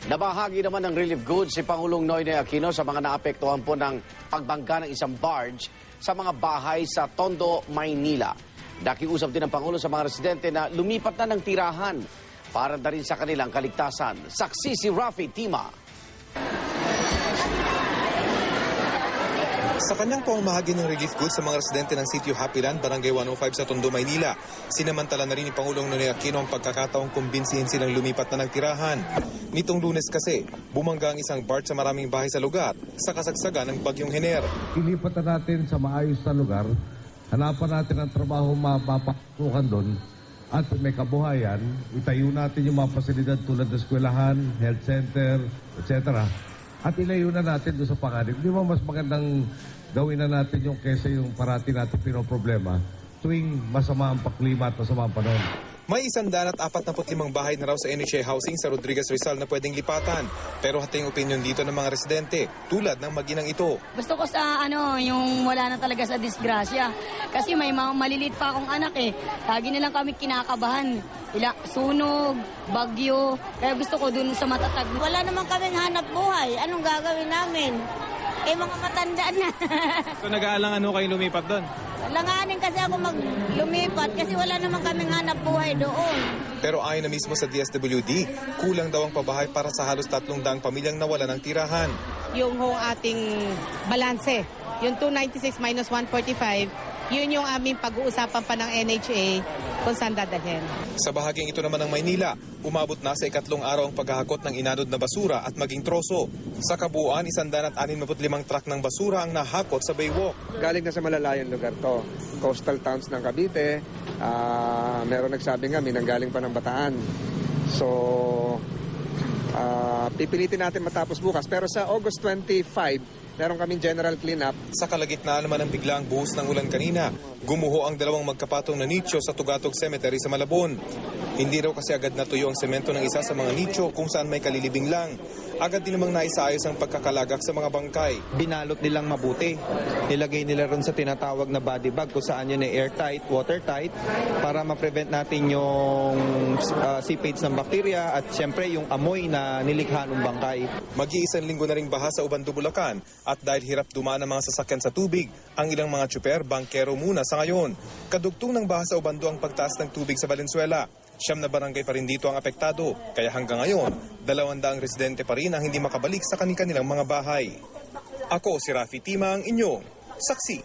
Nabahagi naman ng relief goods si Pangulong Noynoy Aquino sa mga naapektuhan po ng pagbangga ng isang barge sa mga bahay sa Tondo, Maynila. Nakiusap din ang Pangulo sa mga residente na lumipat na ng tirahan para na rin sa kanilang kaligtasan. Saksi si Rafi Tima. Sa kanyang pamamahagi ng relief goods sa mga residente ng Sitio Happyland, Barangay 105 sa Tondo, Maynila, sinamantala na rin ni Pangulong Noynoy Aquino ang pagkakataong kumbinsihin silang lumipat na ng tirahan. Nitong Lunes kasi, bumangga ang isang barge sa maraming bahay sa lugar sa kasagsagan ng bagyong Hener. Ilipat na natin sa maayos na lugar, hanapan natin ang trabaho mapapasukan doon at may kabuhayan, itayo natin yung mga pasilidad tulad ng eskwelahan, health center, etc. At ilayo na natin doon sa panganib. Di ba mas magandang gawin na natin yung kesa yung parati natin pinoproblema tuwing masama ang paklima at masama ang panahon. May 145 bahay na raw sa NHA Housing sa Rodriguez Rizal na pwedeng lipatan. Pero hati yung opinion dito ng mga residente, tulad ng maginang ito. Gusto ko sa yung wala na talaga sa disgrasya. Kasi may mga maliliit pa akong anak eh. Lagi na lang kami kinakabahan. Sunog, bagyo. Kaya gusto ko dun sa matatag. Wala naman kaming hanap buhay. Anong gagawin namin? Mga matanda na. So nag-aalang kayo lumipat doon? Langanin kasi ako maglumipat kasi wala naman kaming hanap buhay doon. Pero ayon na mismo sa DSWD, kulang daw ang pabahay para sa halos 300 pamilyang nawala ng tirahan. Yung ating balanse, yung 296 minus 145, yun yung aming pag-uusapan pa ng NHA kung saan dadalhin. Sa bahaging ito naman ng Maynila, umabot na sa ikatlong araw ang paghahakot ng inanod na basura at maging troso. Sa kabuuan, 165 truck ng basura ang nahakot sa Baywalk. Galing na sa malalayong lugar to. Coastal towns ng Cavite, meron nagsabi nga, may nanggaling pa ng Bataan. So, pipilitin natin matapos bukas. Pero sa August 25, meron kaming general cleanup. Sa kalagitnaan naman ng biglaang buhos ng ulan kanina, gumuho ang dalawang magkapatong na nicho sa Tugatog Cemetery sa Malabon. Hindi raw kasi agad natuyo ang semento ng isa sa mga nicho kung saan may kalilibing lang. Agad din namang naisaayos ang pagkakalagak sa mga bangkay. Binalot nilang mabuti. Nilagay nila ron sa tinatawag na body bag kung saan yun ay airtight, watertight para ma-prevent natin yung seepage ng bakterya at siyempre yung amoy na nilikha ng bangkay. Mag-iisang linggo na ring baha sa Ubando, Bulacan at dahil hirap dumaan ang mga sasakyan sa tubig, ang ilang mga tsuper bangkero muna sa ngayon. Kadugtong ng baha sa Ubando ang pagtaas ng tubig sa Valenzuela. 9 na barangay pa rin dito ang apektado, kaya hanggang ngayon, 200 residente pa rin ang hindi makabalik sa kanilang mga bahay. Ako si Rafi Tima, ang inyong saksi.